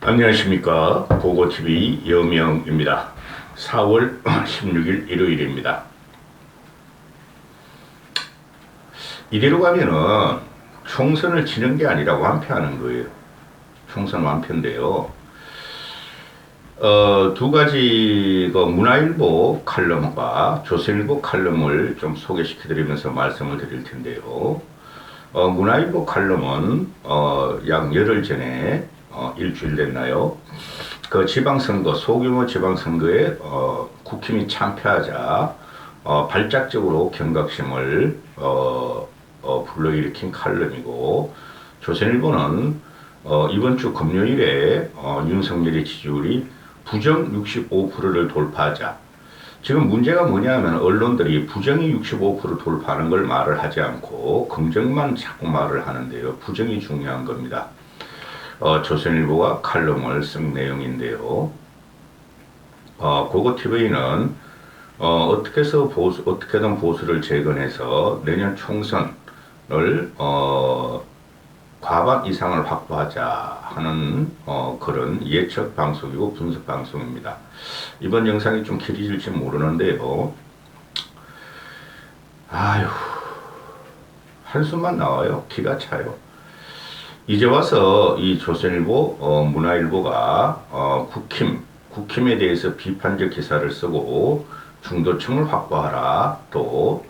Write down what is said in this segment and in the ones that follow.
안녕하십니까. 고고TV 여명입니다. 4월 16일 일요일입니다. 이대로 가면은 총선을 치는 게 아니라 완패하는 거예요. 총선 완패인데요. 두 가지 문화일보 칼럼과 조선일보 칼럼을 좀 소개시켜 드리면서 말씀을 드릴 텐데요. 문화일보 칼럼은 약 열흘 전에 일주일 됐나요? 그 지방선거, 소규모 지방선거에 국힘이 참패하자 발작적으로 경각심을 불러일으킨 칼럼이고, 조선일보는 이번 주 금요일에 윤석열의 지지율이 부정 65%를 돌파하자. 지금 문제가 뭐냐면 언론들이 부정이 65% 돌파하는 걸 말을 하지 않고 긍정만 자꾸 말을 하는데요. 부정이 중요한 겁니다. 조선일보가 칼럼을 쓴 내용인데요. 고고TV는 어떻게든 보수를 재건해서 내년 총선을 과반 이상을 확보하자 하는 그런 예측 방송이고 분석 방송입니다. 이번 영상이 좀 길어질지 모르는데요. 아휴, 한숨만 나와요. 기가 차요. 이제 와서 이 조선일보, 문화일보가 국힘에 대해서 비판적 기사를 쓰고 중도층을 확보하라, 또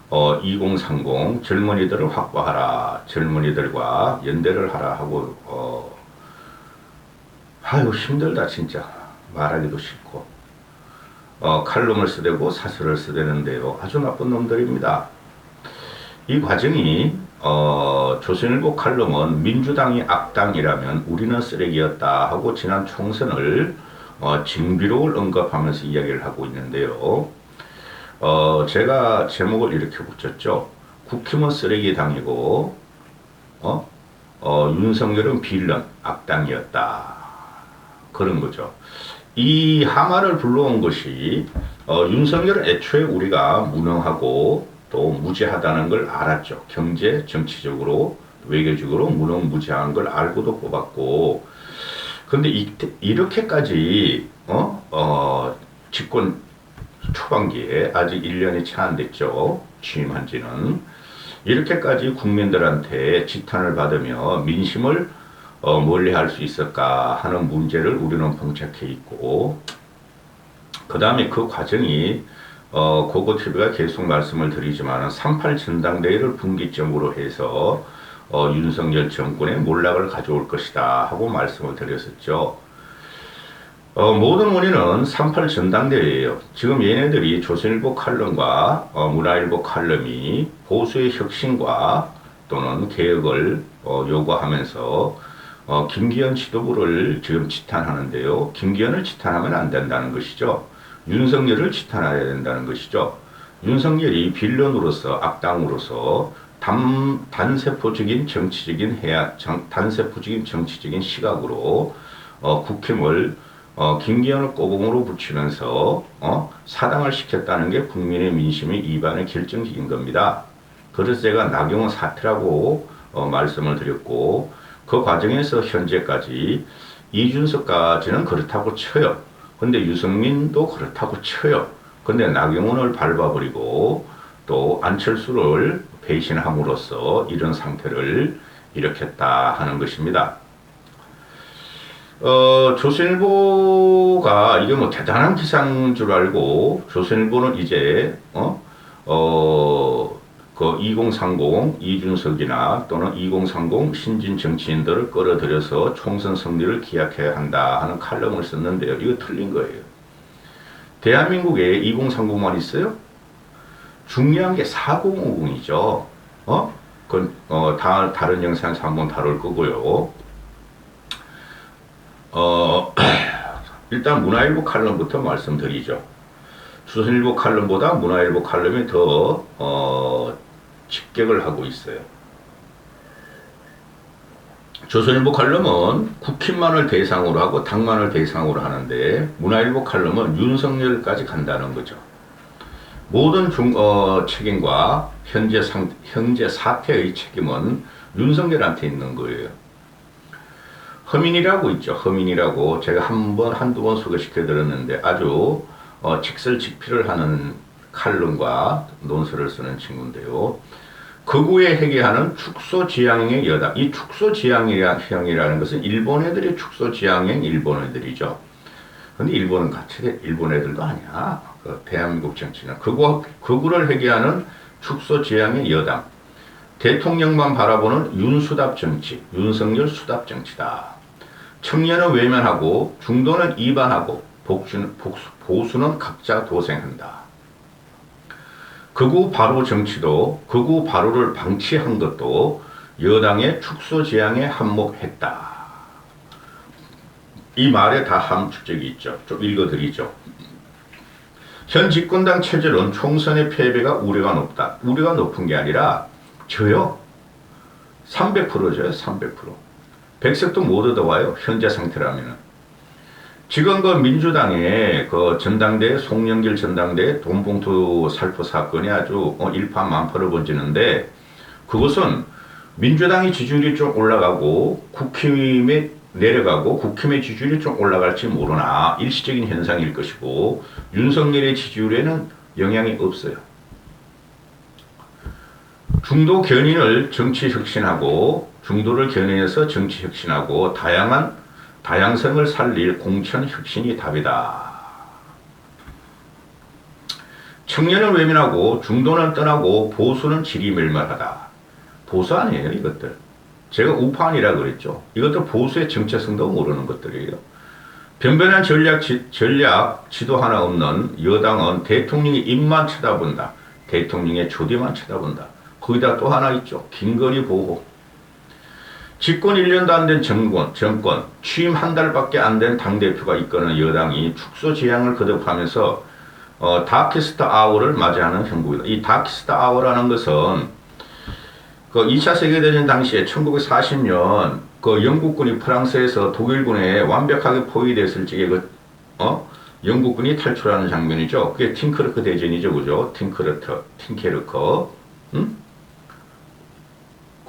2030 젊은이들을 확보하라, 젊은이들과 연대를 하라 하고 아유 힘들다 진짜. 말하기도 싫고 칼럼을 쓰대고 사설을 쓰대는데요. 아주 나쁜 놈들입니다. 이 과정이 조선일보 칼럼은 민주당이 악당이라면 우리는 쓰레기였다 하고 지난 총선을 징비록을 언급하면서 이야기를 하고 있는데요. 제가 제목을 이렇게 붙였죠. 국힘은 쓰레기 당이고 윤석열은 빌런 악당이었다, 그런 거죠. 이 하마를 불러온 것이 윤석열은 애초에 우리가 무능하고 또 무지하다는 걸 알았죠. 경제, 정치적으로, 외교적으로 무능무지한 걸 알고도 뽑았고, 근데 이렇게까지 집권 초반기에 아직 1년이 채 안 됐죠. 취임한 지는. 이렇게까지 국민들한테 지탄을 받으며 민심을 멀리할 수 있을까 하는 문제를 우리는 봉착해 있고, 그 다음에 그 과정이 고고TV가 계속 말씀을 드리지만 3.8 전당대회를 분기점으로 해서 윤석열 정권의 몰락을 가져올 것이다 하고 말씀을 드렸었죠. 모든 원인은 3.8 전당대회예요. 지금 얘네들이 조선일보 칼럼과 문화일보 칼럼이 보수의 혁신과 또는 개혁을 요구하면서 김기현 지도부를 지금 지탄하는데요. 김기현을 지탄하면 안 된다는 것이죠. 윤석열을 지탄해야 된다는 것이죠. 윤석열이 빌런으로서, 악당으로서 단세포적인 정치적인 단세포적인 정치적인 시각으로 국힘을 김기현을 꼬봉으로 붙이면서 사당을 시켰다는 게 국민의 민심의 이반의 결정적인 겁니다. 그래서 제가 나경원 사태라고 말씀을 드렸고, 그 과정에서 현재까지 이준석까지는 그렇다고 쳐요. 근데 유승민도 그렇다고 쳐요. 근데 나경원을 밟아버리고 또 안철수를 배신함으로써 이런 상태를 일으켰다 하는 것입니다. 조선일보가 이게 뭐 대단한 기사인 줄 알고, 조선일보는 이제 그 2030 이준석이나 또는 2030 신진 정치인들을 끌어들여서 총선 승리를 기약해야 한다 하는 칼럼을 썼는데요. 이거 틀린 거예요. 대한민국에 2030만 있어요? 중요한 게 4050이죠. 다른 영상에서 한번 다룰 거고요. 일단 문화일보 칼럼부터 말씀드리죠. 조선일보 칼럼보다 문화일보 칼럼이 더 직격을 하고 있어요. 조선일보 칼럼은 국힘만을 대상으로 하고 당만을 대상으로 하는데, 문화일보 칼럼은 윤석열까지 간다는 거죠. 모든 책임과 현재 사태의 책임은 윤석열한테 있는 거예요. 허민이라고 있죠. 허민이라고 제가 한두 번 소개시켜 드렸는데 아주 직설직필을 하는 칼럼과 논설을 쓰는 친구인데요. 극우에 회귀하는 축소지향의 여당. 이 축소지향이라는 것은 일본 애들이 축소지향행 일본 애들이죠. 근데 일본은 같이 일본 애들도 아니야. 그 대한민국 정치는 극우를 회귀하는 축소지향의 여당. 대통령만 바라보는 윤수답 정치, 윤석열 수답 정치다. 청년은 외면하고 중도는 이반하고 보수는 각자 도생한다. 극우 바로 정치도 극우 바로를 방치한 것도 여당의 축소지향에 한몫했다. 이 말에 다 함축적이 있죠. 좀 읽어드리죠. 현 집권당 체제론 총선의 패배가 우려가 높다. 우려가 높은 게 아니라 져요. 300%져요. 300%. 백석도 못 얻어와요. 현재 상태라면은. 지금 그 민주당의 그 전당대 송영길 전당대 돈봉투 살포 사건이 아주 일파만파로 번지는데 그것은 민주당의 지지율이 좀 올라가고 국힘에 내려가고 국힘의 지지율이 좀 올라갈지 모르나 일시적인 현상일 것이고 윤석열의 지지율에는 영향이 없어요. 중도 견인을 정치 혁신하고 중도를 견인해서 정치 혁신하고 다양성을 살릴 공천 혁신이 답이다. 청년은 외면하고 중도는 떠나고 보수는 지리멸멸하다. 보수 아니에요 이것들. 제가 우파안이라 그랬죠. 이것도 보수의 정체성도 모르는 것들이에요. 변변한 전략 지도 하나 없는 여당은 대통령의 입만 쳐다본다. 대통령의 조디만 쳐다본다. 거기다 또 하나 있죠. 김건희 보호. 집권 1년도 안 된 정권, 취임 한 달밖에 안 된 당대표가 이끄는 여당이 축소지향을 거듭하면서 다키스트 아워를 맞이하는 형국이다. 이 다키스트 아워라는 것은 그 2차 세계대전 당시에 1940년 그 영국군이 프랑스에서 독일군에 완벽하게 포위됐을 적에 영국군이 탈출하는 장면이죠. 그게 틴크르크 대전이죠. 그죠? 틴케르크.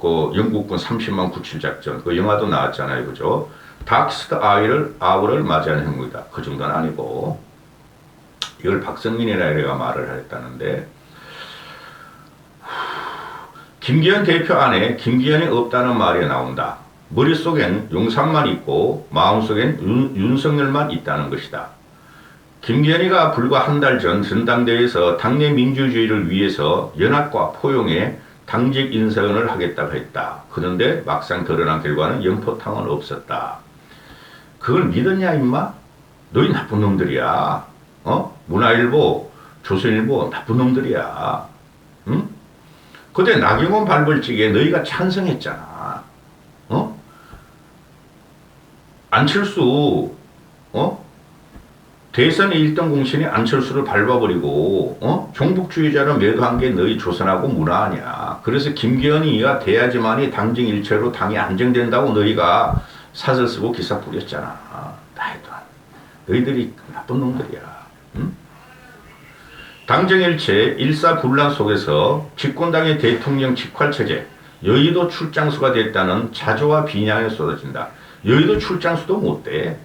그 영국군 30만 구출 작전. 그 영화도 나왔잖아요. 그죠? 다키스트 아워를 맞이하는 형국이다. 그 정도는 아니고. 이걸 박성민이라 이래가 말을 했다는데 김기현 대표 안에 김기현이 없다는 말이 나온다. 머릿속엔 용산만 있고 마음속엔 윤석열만 있다는 것이다. 김기현이가 불과 한 달 전 전당대회에서 당내 민주주의를 위해서 연합과 포용에 당직 인사원을 하겠다고 했다. 그런데 막상 드러난 결과는 연포탕은 없었다. 그걸 믿었냐 임마? 너희 나쁜 놈들이야. 문화일보, 조선일보 나쁜 놈들이야. 응? 그때 나경원 발벌직에 너희가 찬성했잖아. 안철수, 대선 1등 공신이 안철수를 밟아버리고, 종북주의자를 매도한 게 너희 조선하고 문화 아니야. 그래서 김기현이가 돼야지만이 당정 일체로 당이 안정된다고 너희가 사설 쓰고 기사 뿌렸잖아. 하여튼 너희들이 나쁜 놈들이야. 응? 당정일체 일사불란 속에서 집권당의 대통령 직활체제, 여의도 출장수가 됐다는 자조와 비난이 쏟아진다. 여의도 출장수도 못 돼.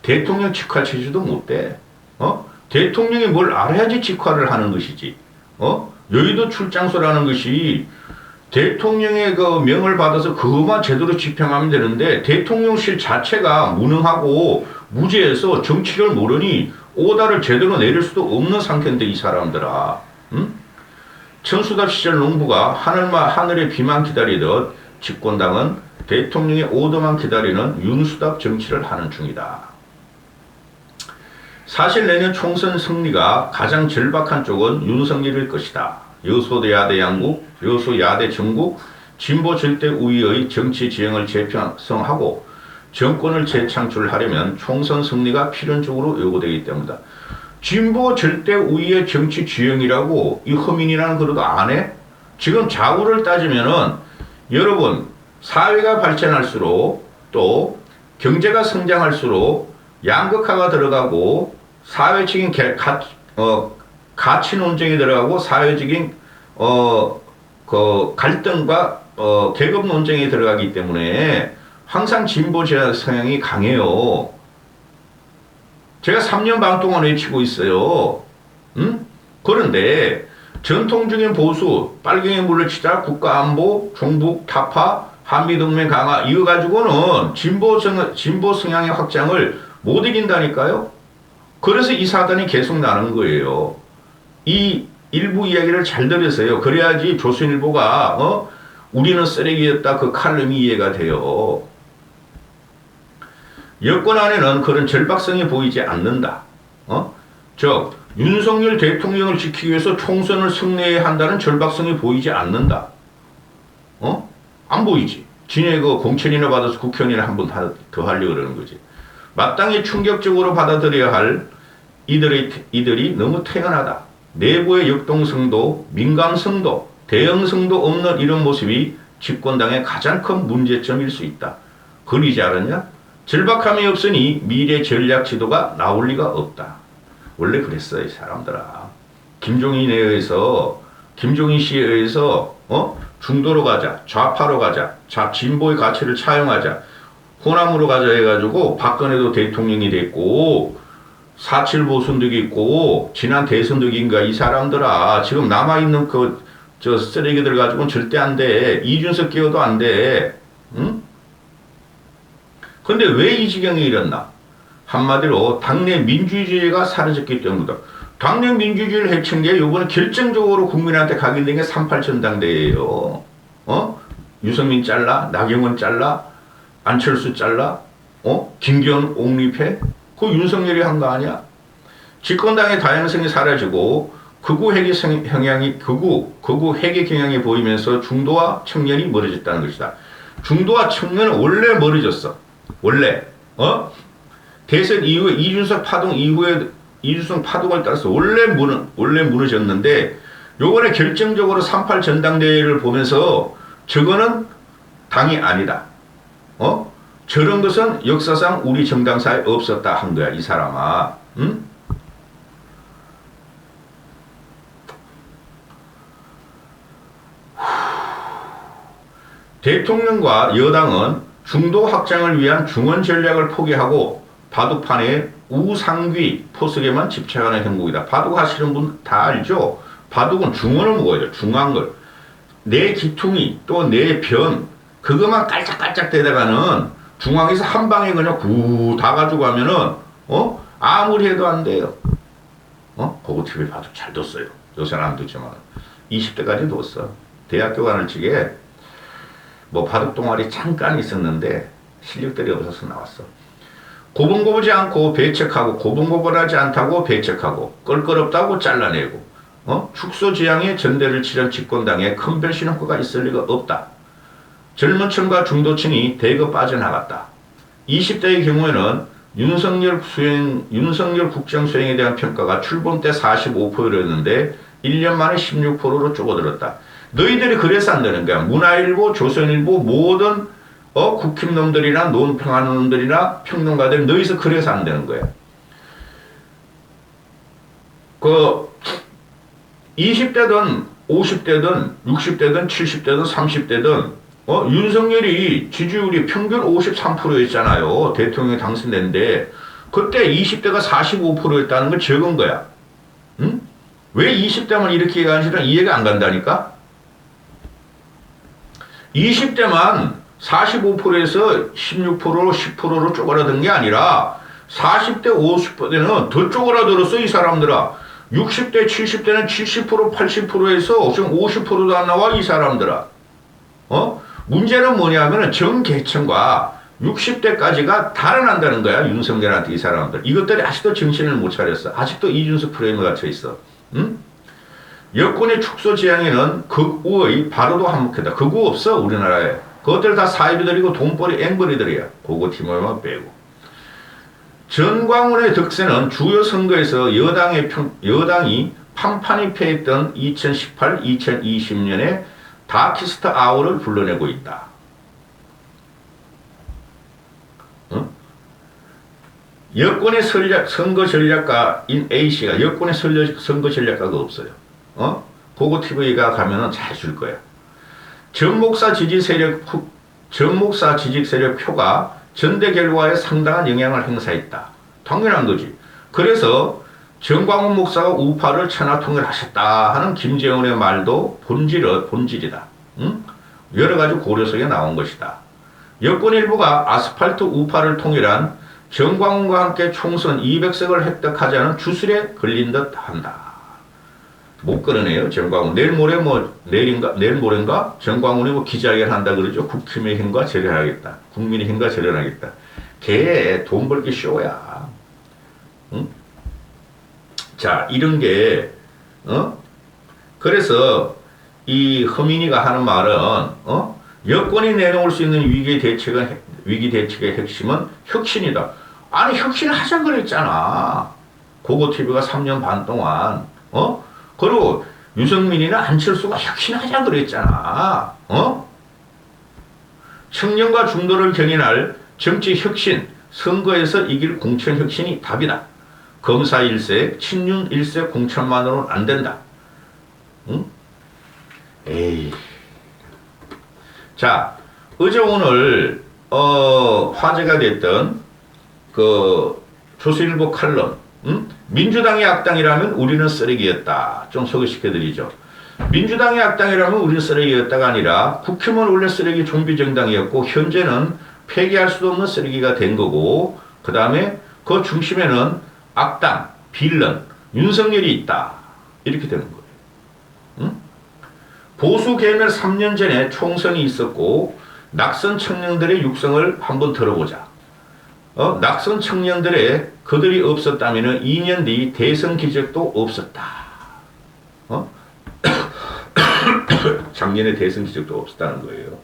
대통령 직활체제도 못 돼. 대통령이 뭘 알아야지 직활을 하는 것이지. 여의도 출장수라는 것이 대통령의 그 명을 받아서 그것만 제대로 집행하면 되는데 대통령실 자체가 무능하고 무지해서 정치를 모르니 오다를 제대로 내릴 수도 없는 상태인데 이 사람들아. 응? 천수답 시절 농부가 하늘의 비만 기다리듯 집권당은 대통령의 오더만 기다리는 윤수답 정치를 하는 중이다. 사실 내년 총선 승리가 가장 절박한 쪽은 윤석열일 것이다. 여소야대 양국, 여소야대 정국, 진보 절대 우위의 정치 지형을 재편성하고 정권을 재창출하려면 총선 승리가 필연적으로 요구되기 때문이다. 진보 절대 우위의 정치 지형이라고 이 허민이라는 그릇도 안 해? 지금 좌우를 따지면은 여러분 사회가 발전할수록 또 경제가 성장할수록 양극화가 들어가고 사회적인 가치 논쟁이 들어가고 사회적인 그 갈등과 계급 논쟁이 들어가기 때문에 항상 진보 성향이 강해요. 제가 3년 반 동안 외치고 있어요. 응? 그런데 전통적인 보수, 빨갱이 물러치자, 국가안보, 종북 타파, 한미동맹 강화 이거 가지고는 진보 성향의 확장을 못 이긴다니까요. 그래서 이 사단이 계속 나는 거예요. 이 일부 이야기를 잘 들으세요. 그래야지 조선일보가 우리는 쓰레기였다 그 칼럼이 이해가 돼요. 여권 안에는 그런 절박성이 보이지 않는다. 즉 윤석열 대통령을 지키기 위해서 총선을 승리해야 한다는 절박성이 보이지 않는다. 안 보이지. 진해 그 공천이나 받아서 국회의원이나 한 번 더 하려고 그러는 거지. 마땅히 충격적으로 받아들여야 할 이들이 너무 태연하다. 내부의 역동성도, 민감성도, 대응성도 없는 이런 모습이 집권당의 가장 큰 문제점일 수 있다. 그러지 않았냐? 절박함이 없으니 미래 전략 지도가 나올 리가 없다. 원래 그랬어, 이 사람들아. 김종인 씨에 의해서, 중도로 가자, 좌파로 가자, 진보의 가치를 차용하자, 호남으로 가자 해가지고 박근혜도 대통령이 됐고, 4.7 보선득이 있고, 지난 대선득인가 이 사람들아. 지금 남아있는 저 쓰레기들 가지고는 절대 안 돼. 이준석 끼워도 안 돼. 응? 근데 왜 이 지경에 이랬나? 한마디로 당내 민주주의가 사라졌기 때문이다. 당내 민주주의를 해친 게 요번에 결정적으로 국민한테 각인된 게 3.8 전당대회예요. 유승민 잘라, 나경원 잘라, 안철수 잘라, 김기현 옹립해? 그거 윤석열이 한 거 아니야? 집권당의 다양성이 사라지고 극우 회계 경향이 보이면서 중도와 청년이 멀어졌다는 것이다. 중도와 청년은 원래 멀어졌어. 원래 대선 이후에 이준석 파동을 따라서 원래 무너졌는데 요번에 결정적으로 3.8 전당대회를 보면서 저거는 당이 아니다. 저런 것은 역사상 우리 정당사에 없었다 한 거야, 이 사람아. 응? 대통령과 여당은 중도 확장을 위한 중원 전략을 포기하고 바둑판의 우상귀 포석에만 집착하는 행동이다. 바둑 하시는 분 다 알죠? 바둑은 중원을 먹어야 돼. 중요한 걸. 내 기퉁이 또 내 변 그것만 깔짝깔짝 대다가는 중앙에서 한 방에 그냥 다 가지고 가면은 아무리 해도 안 돼요. 고고TV 바둑 잘 뒀어요. 요새는 안 뒀지만 20대까지 뒀어. 대학교 가는 측에 뭐 바둑 동아리 잠깐 있었는데 실력들이 없어서 나왔어. 고분고분하지 않고 배척하고 고분고분하지 않다고 배척하고 껄끄럽다고 잘라내고 축소지향의 전대를 치른 집권당에 큰 변신 효과가 있을 리가 없다. 젊은 층과 중도층이 대거 빠져나갔다. 20대의 경우에는 윤석열 국정 수행에 대한 평가가 출범 때 45%였는데 1년 만에 16%로 줄어들었다. 너희들이 그래서 안 되는 거야. 문화일보, 조선일보 모든 국힘놈들이나 논평하는 평론가들 너희서 그래서 안 되는 거야. 20대든 50대든 60대든 70대든 30대든 윤석열이 지지율이 평균 53%였잖아요. 대통령이 당선됐는데 그때 20대가 45%였다는 건 적은 거야. 응? 왜 20대만 이렇게 얘기하는지는 이해가 안 간다니까? 20대만 45%에서 16%로 10%로 쪼그라든 게 아니라 40대 50대는 더 쪼그라들었어 이 사람들아. 60대 70대는 70% 80%에서 지금 50%도 안 나와 이 사람들아. 문제는 뭐냐면은 정계층과 60대까지가 달아난다는 거야 윤석열한테 이 사람들. 이것들이 아직도 정신을 못 차렸어. 아직도 이준석 프레임에 갇혀 있어. 응? 여권의 축소 지향에는 극우의 바로도 한몫했다. 극우 없어 우리나라에. 그것들 다 사이비들이고 돈벌이 앵벌이들이야. 고고팀원만 빼고. 전광훈의 득세는 주요 선거에서 여당이 판판히 패했던 2018, 2020년에 다키스트 아워를 불러내고 있다. 여권의 선거 전략가인 A씨가 여권의 선거 전략가가 없어요. 고고TV가 가면은 잘 줄 거야. 전 목사 지지 세력 정 목사 지직 세력 표가 전대 결과에 상당한 영향을 행사했다. 당연한 거지. 그래서 정광훈 목사가 우파를 천하통일하셨다 하는 김재원의 말도 본질이다. 응? 여러 가지 고려 속에 나온 것이다. 여권 일부가 아스팔트 우파를 통일한 정광훈과 함께 총선 200석을 획득하자는 주술에 걸린 듯 한다. 못 끊어내요, 정광훈. 내일 모레인가? 정광훈이 뭐 기자회견 한다 그러죠. 국힘의 힘과 절연하겠다. 국민의 힘과 절연하겠다. 걔 돈 벌기 쇼야. 응? 자, 이런 게, 그래서 이 허민이가 하는 말은, 여권이 내놓을 수 있는 위기 대책의 핵심은 혁신이다. 아니, 혁신을 하자 그랬잖아. 고고TV가 3년 반 동안, 그리고 유승민이나 안철수가 혁신하자 그랬잖아. 청년과 중도를 견인할 정치 혁신, 선거에서 이길 공천 혁신이 답이다. 검사 일세, 친윤 일세 공천만으로는 안 된다. 응? 에이. 자, 어제 오늘 화제가 됐던 그 조선일보 칼럼, 민주당이 악당이라면 우리는 쓰레기였다. 좀 소개시켜드리죠. 민주당이 악당이라면 우리는 쓰레기였다가 아니라 국힘은 원래 쓰레기 좀비 정당이었고 현재는 폐기할 수도 없는 쓰레기가 된 거고, 그 다음에 그 중심에는 악당, 빌런, 윤석열이 있다. 이렇게 되는 거예요. 응? 보수 개멸 3년 전에 총선이 있었고 낙선 청년들의 육성을 한번 들어보자. 낙선 청년들의 그들이 없었다면 2년 뒤 대선 기적도 없었다. 작년에 대선 기적도 없었다는 거예요.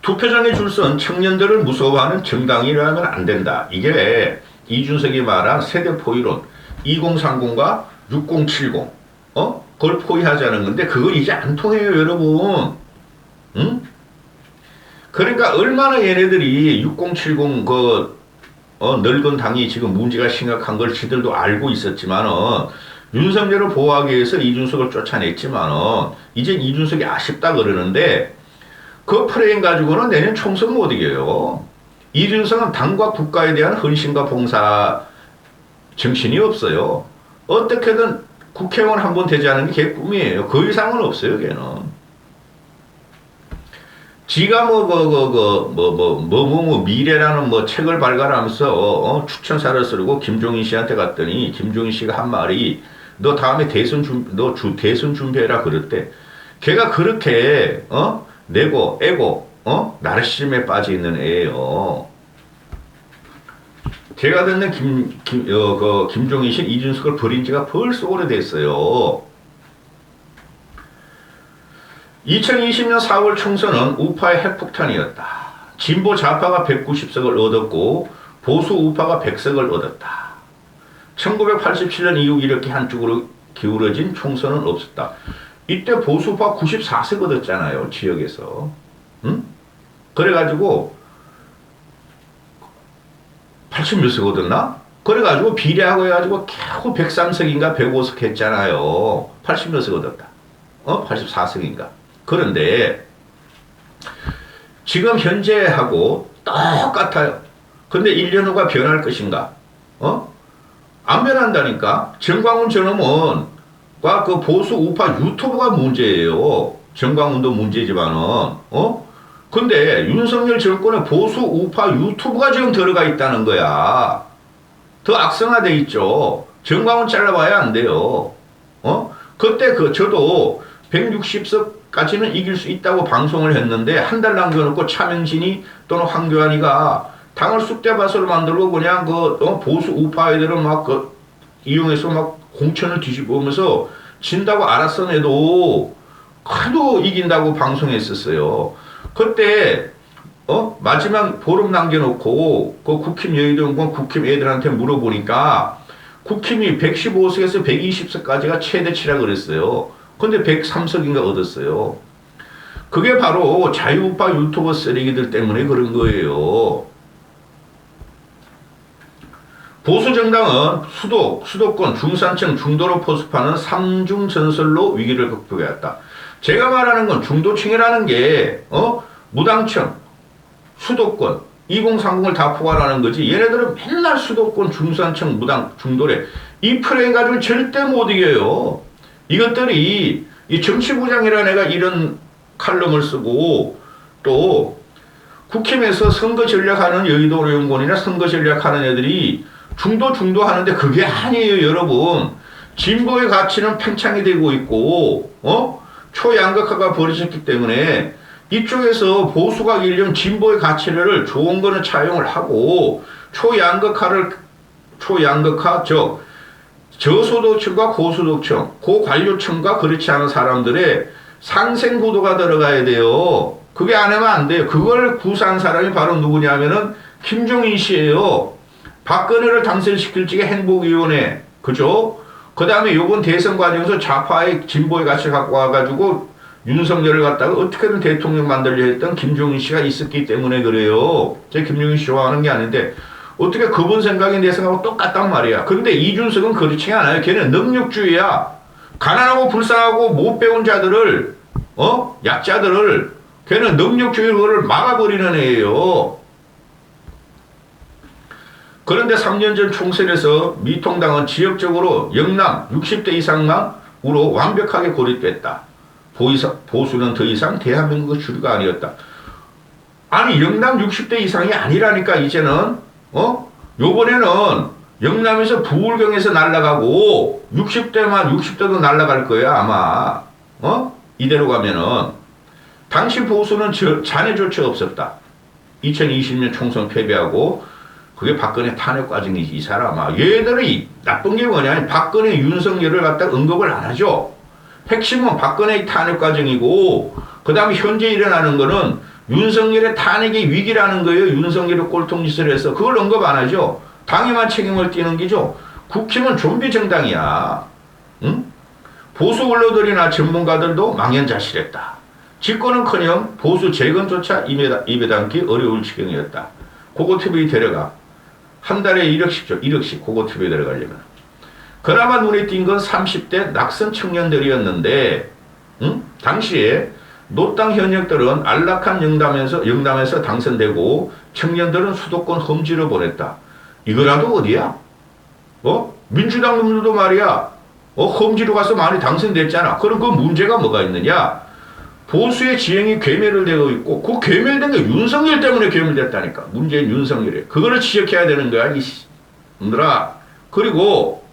투표장에 줄 선 청년들을 무서워하는 정당이라면 안 된다. 이게 이준석이 말한 세대 포위론 2030과 6070 그걸 포위하자는 건데 그거 이제 안 통해요, 여러분. 응? 그러니까 얼마나 얘네들이 6070 늙은 당이 지금 문제가 심각한 걸 지들도 알고 있었지만은 윤석열을 보호하기 위해서 이준석을 쫓아냈지만은 이젠 이준석이 아쉽다 그러는데 그 프레임 가지고는 내년 총선 못 이겨요. 이준석은 당과 국가에 대한 헌신과 봉사 정신이 없어요. 어떻게든 국회의원 한 번 되지 않은 게 걔 꿈이에요. 그 이상은 없어요, 걔는. 지가 미래라는 책을 발간하면서 추천사를 쓰고 김종인 씨한테 갔더니 김종인 씨가 한 말이 너 다음에 대선 준비해라 그랬대. 걔가 그렇게 내고 애고 나르시즘에 빠져 있는 애예요. 제가 듣는 김종인 씨 이준석을 버린 지가 벌써 오래됐어요. 2020년 4월 총선은 우파의 핵폭탄이었다. 진보 좌파가 190석을 얻었고 보수 우파가 100석을 얻었다. 1987년 이후 이렇게 한쪽으로 기울어진 총선은 없었다. 이때 보수파 94석 얻었잖아요, 지역에서. 응? 그래가지고 80몇 석 얻었나? 그래가지고 비례하고 해가지고 겨우 103석인가 105석 했잖아요. 80몇 석 얻었다. 84석인가. 그런데 지금 현재하고 똑같아요. 근데 1년 후가 변할 것인가? 안 변한다니까. 정광훈 저놈은 그 보수 우파 유튜브가 문제예요. 정광훈도 문제지만은 근데 윤석열 정권의 보수 우파 유튜브가 지금 들어가 있다는 거야. 더 악성화돼 있죠. 정광훈 잘라봐야 안 돼요. 그때 저도 160석까지는 이길 수 있다고 방송을 했는데 한 달 남겨놓고 차명진이 또는 황교안이가 당을 쑥대밭으로 만들고 그냥 보수 우파 애들은 이용해서 공천을 뒤집으면서 진다고 알았어내도 그래도 이긴다고 방송했었어요. 그때 마지막 보름 남겨놓고 그 국힘 여의도연구원 국힘 애들한테 물어보니까 국힘이 115석에서 120석까지가 최대치라 그랬어요. 근데 103석인가 얻었어요. 그게 바로 자유우파 유튜버 쓰레기들 때문에 그런 거예요. 보수정당은 수도권, 중산층, 중도로 포섭하는 삼중전설로 위기를 극복해왔다. 제가 말하는 건 중도층이라는 게 무당층, 수도권, 2030을 다 포괄하는 거지. 얘네들은 맨날 수도권, 중산층, 무당, 중도래. 이 프레임 가지고 절대 못 이겨요. 이것들이 이 정치부장이라는 애가 이런 칼럼을 쓰고 또 국힘에서 선거 전략하는 여의도 연구원이나 선거 전략하는 애들이 중도 하는데 그게 아니에요, 여러분. 진보의 가치는 팽창이 되고 있고 초양극화가 벌어졌기 때문에 이쪽에서 보수가 이기려면 진보의 가치를 좋은 거는 차용을 하고 초양극화 즉 저소득층과 고소득층, 고관료층과 그렇지 않은 사람들의 상생 구도가 들어가야 돼요. 그게 안 하면 안 돼요. 그걸 구사한 사람이 바로 누구냐면은 김종인 씨예요. 박근혜를 당선시킬 적에 행복위원회, 그죠? 그 다음에 요번 대선 과정에서 좌파의 진보의 가치를 갖고 와가지고 윤석열을 갖다가 어떻게든 대통령 만들려 했던 김종인 씨가 있었기 때문에 그래요. 제가 김종인 씨 좋아하는 게 아닌데 어떻게 그분 생각이 내 생각하고 똑같단 말이야. 근데 이준석은 그렇지 않아요. 걔는 능력주의야. 가난하고 불쌍하고 못 배운 자들을 약자들을 걔는 능력주의를 막아버리는 애예요. 그런데 3년 전 총선에서 미통당은 지역적으로 영남 60대 이상만으로 완벽하게 고립됐다. 보수는 더 이상 대한민국의 주류가 아니었다. 아니 영남 60대 이상이 아니라니까 이제는 요번에는 영남에서 부울경에서 날아가고 60대도 날아갈 거야 아마. 이대로 가면은 당시 보수는 잔해 조치가 없었다. 2020년 총선 패배하고 그게 박근혜 탄핵 과정이지 이 사람아. 얘들이 나쁜 게 뭐냐, 박근혜 윤석열을 갖다 언급을 안 하죠. 핵심은 박근혜의 탄핵 과정이고 그 다음에 현재 일어나는 거는 윤석열의 탄핵의 위기라는 거예요. 윤석열이 꼴통짓을 해서 그걸 언급 안 하죠. 당에만 책임을 띠는 기죠. 국힘은 좀비 정당이야. 응? 보수 언론들이나 전문가들도 망연자실했다. 집권은커녕 보수 재건조차 입에 담기 어려울 지경이었다. 고고TV 데려가. 한 달에 1억씩 줘. 1억씩 고고TV에 데려가려면. 그나마 눈에 띈 건 30대 낙선 청년들이었는데 당시에 노땅 현역들은 안락한 영남에서 당선되고 청년들은 수도권 험지로 보냈다. 이거라도 어디야? 민주당 놈들도 말이야. 험지로 가서 많이 당선됐잖아. 그럼 그 문제가 뭐가 있느냐? 보수의 지형이 괴멸을 되고 있고 그 괴멸된 게 윤석열 때문에 괴멸됐다니까. 문재인 윤석열이. 그거를 지적해야 되는 거야. 이놈들아. 그리고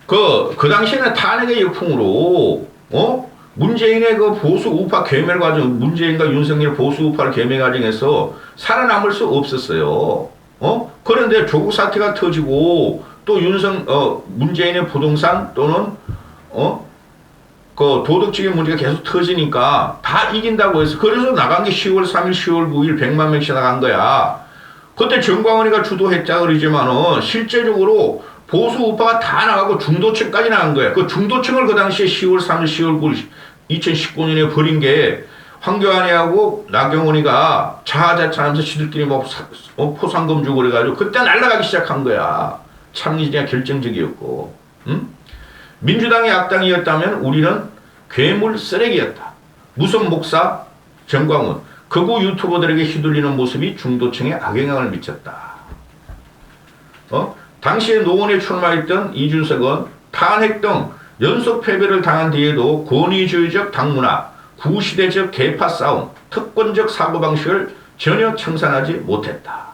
그 당시에는 탄핵의 역풍으로 문재인의 그 보수 우파 괴멸 과정, 문재인과 윤석열 보수 우파를 괴멸 과정에서 살아남을 수 없었어요. 그런데 조국 사태가 터지고 또 문재인의 부동산 또는 그 도덕적인 문제가 계속 터지니까 다 이긴다고 해서 그래서 나간 게 10월 3일, 10월 9일 100만 명씩 나간 거야. 그때 정광훈이가 주도했자 그러지만은 실제적으로 보수 우파가 다 나가고 중도층까지 나간 거야. 그 중도층을 그 당시에 10월 3일, 10월 9일 2019년에 버린 게 황교안이하고 나경원이가 자하자찬하면서 지들끼리 포상금 주고 그래가지고 그때 날아가기 시작한 거야. 참 이제 결정적이었고. 민주당이 악당이었다면 우리는 괴물 쓰레기였다. 무슨 목사 정광훈 극우 유튜버들에게 휘둘리는 모습이 중도층에 악영향을 미쳤다. 당시에 노원에 출마했던 이준석은 탄핵 등 연속 패배를 당한 뒤에도 권위주의적 당문화, 구시대적 계파 싸움, 특권적 사고방식을 전혀 청산하지 못했다.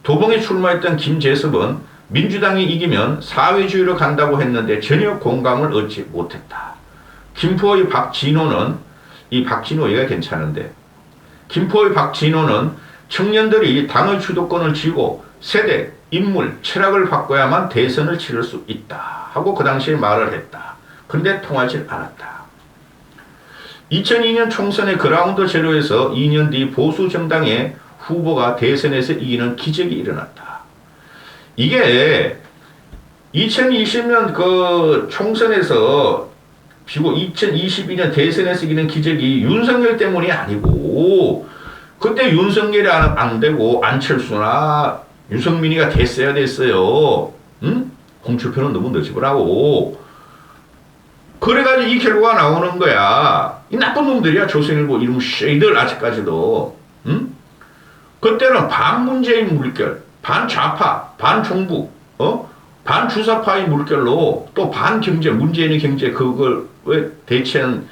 도봉에 출마했던 김재섭은 민주당이 이기면 사회주의로 간다고 했는데 전혀 공감을 얻지 못했다. 김포의 박진호는 이 박진호 얘가 괜찮은데 김포의 박진호는 청년들이 당의 주도권을 쥐고 세대, 인물, 철학을 바꿔야만 대선을 치를 수 있다 하고 그 당시에 말을 했다. 그런데 통하지 않았다. 2002년 총선의 그라운드 제로에서 2년 뒤 보수 정당의 후보가 대선에서 이기는 기적이 일어났다. 이게 2020년 그 총선에서 비고 2022년 대선에서 이기는 기적이 윤석열 때문이 아니고 그때 윤석열이 안 되고 안철수나 유승민이가 됐어요. 홍준표는 너무 늦으라고. 그래가지고 그래가지고 이 결과가 나오는 거야. 이 나쁜 놈들이야. 조선일보 이름 쉐이들 아직까지도. 응? 그때는 반문재인 물결, 반좌파, 반종북, 반주사파의 물결로 또 반경제, 문재인의 경제 그걸 왜 대체한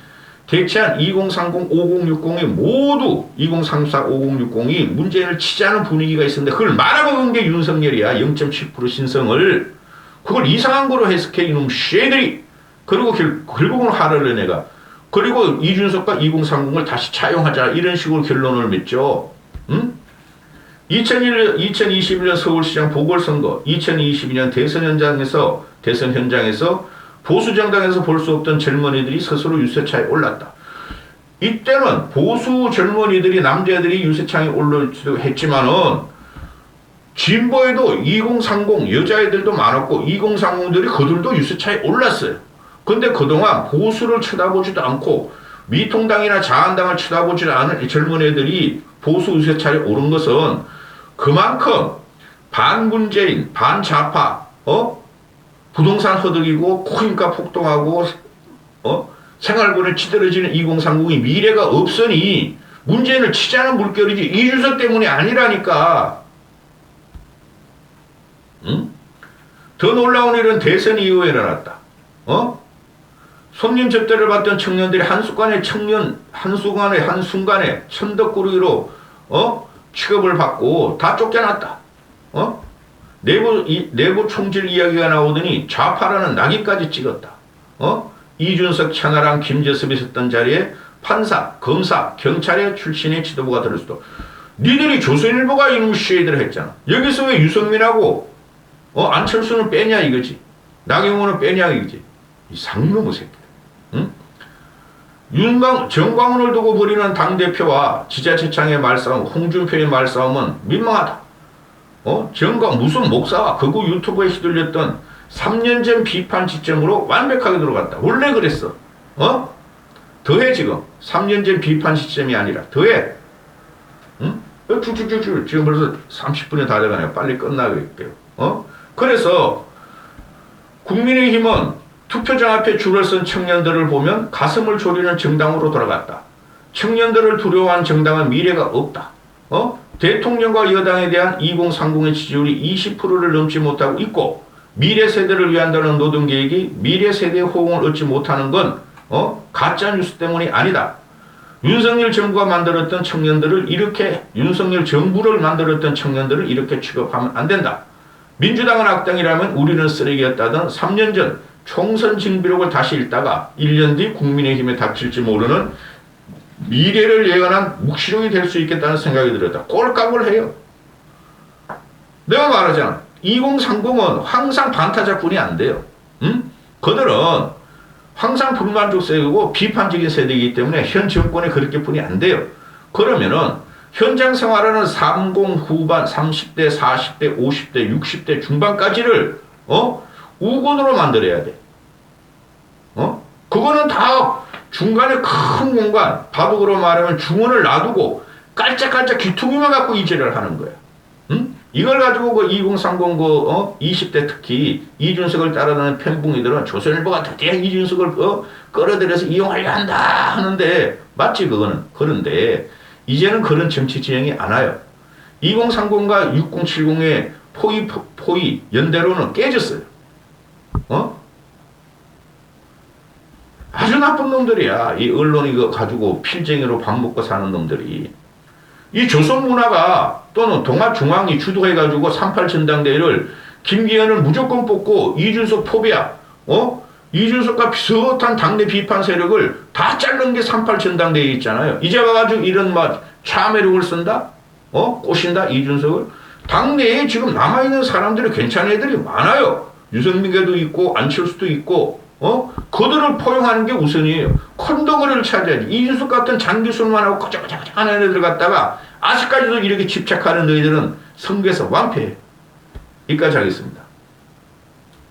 2030, 5060이 모두 2034, 5060이 문재인을 치자는 분위기가 있었는데 그걸 말아먹은 게 윤석열이야. 0.7% 신성을. 그걸 이상한 거로 해석해 이놈 쉐들이. 그리고 결국은 화를 내가. 그리고 이준석과 2030을 다시 차용하자 이런 식으로 결론을 맺죠. 응? 2021년 서울시장 보궐선거, 2022년 대선 현장에서 보수 정당에서 볼 수 없던 젊은이들이 스스로 유세차에 올랐다. 이때는 보수 젊은이들이 남자들이 유세차에 올라오기도 했지만은 진보에도 2030 여자애들도 많았고 2030들이 그들도 유세차에 올랐어요. 근데 그동안 보수를 쳐다보지도 않고 미통당이나 자한당을 쳐다보지 않은 젊은 애들이 보수 유세차에 오른 것은 그만큼 반문재인, 반좌파, 부동산 허덕이고 코인가 폭등하고 생활권을 치들어지는 2030이 미래가 없으니 문재인을 치자는 물결이지 이준석 때문이 아니라니까. 응? 더 놀라운 일은 대선 이후에 일어났다. 손님 접대를 받던 청년들이 한순간에 천덕꾸러기로 취급을 받고 다 쫓겨났다. 내부 총질 이야기가 나오더니 좌파라는 낙인까지 찍었다. 이준석, 천하람, 김재섭이 있었던 자리에 판사, 검사, 경찰의 출신의 지도부가 들었어. 니들이 조선일보가 이놈 쉐이드를 했잖아. 여기서 왜 유승민하고 안철수는 빼냐 이거지. 나경원은 빼냐 이거지. 이 상놈의 새끼. 응? 정광훈을 두고 벌이는 당대표와 지자체장의 말싸움, 홍준표의 말싸움은 민망하다. 무슨 목사와 극우 유튜브에 휘둘렸던 3년 전 비판 지점으로 완벽하게 들어갔다. 원래 그랬어. 더해 지금. 3년 전 비판 시점이 아니라 더해. 응? 쭉쭉쭉쭉 지금 벌써 30분이 다 돼가네요. 빨리 끝나게요. 그래서 국민의힘은 투표장 앞에 줄을 쓴 청년들을 보면 가슴을 졸이는 정당으로 돌아갔다. 청년들을 두려워한 정당은 미래가 없다. 대통령과 여당에 대한 2030의 지지율이 20%를 넘지 못하고 있고 미래 세대를 위한다는 노동계획이 미래 세대의 호응을 얻지 못하는 건 가짜뉴스 때문이 아니다. 윤석열 정부를 만들었던 청년들을 이렇게 취급하면 안 된다. 민주당은 악당이라면 우리는 쓰레기였다던 3년 전 총선 징비록을 다시 읽다가 1년 뒤 국민의힘에 닥칠지 모르는 미래를 예언한 묵시록이 될 수 있겠다는 생각이 들었다. 꼴값을 해요. 내가 말하잖아. 2030은 항상 반타작꾼이 안 돼요. 응? 그들은 항상 불만족 세대고 비판적인 세대이기 때문에 현 정권에 그렇게 뿐이 안 돼요. 그러면은 현장 생활하는 30 후반, 30대, 40대, 50대, 60대 중반까지를 우군으로 만들어야 돼. 그거는 다 중간에 큰 공간, 바둑으로 말하면 중원을 놔두고 깔짝깔짝 귀퉁이만 갖고 이지를 하는 거야. 응? 이걸 가지고 그 2030 20대 특히 이준석을 따라다니는 편붕이들은 조선일보가 드디어 이준석을 끌어들여서 이용하려 한다 하는데 맞지 그거는. 그런데 이제는 그런 정치 지형이 안 와요. 2030과 6070의 포위 연대로는 깨졌어요. 아주 나쁜 놈들이야. 이 언론 이거 가지고 필쟁이로 밥 먹고 사는 놈들이. 이 조선 문화가 또는 동아중앙이 주도해가지고 38 전당대회를 김기현을 무조건 뽑고 이준석 포비아, 이준석과 비슷한 당내 비판 세력을 다 자른 게 38 전당대회 있잖아요. 이제 와가지고 이런 참회력을 쓴다? 꼬신다? 이준석을? 당내에 지금 남아있는 사람들이 괜찮은 애들이 많아요. 유승민계도 있고, 안철수도 있고, 그들을 포용하는 게 우선이에요. 콘덩어리를 찾아야지. 이준석 같은 장기술만 하고 거저거저거저 하는 애들 갖다가 아직까지도 이렇게 집착하는 너희들은 선거에서 완패해. 여기까지 하겠습니다.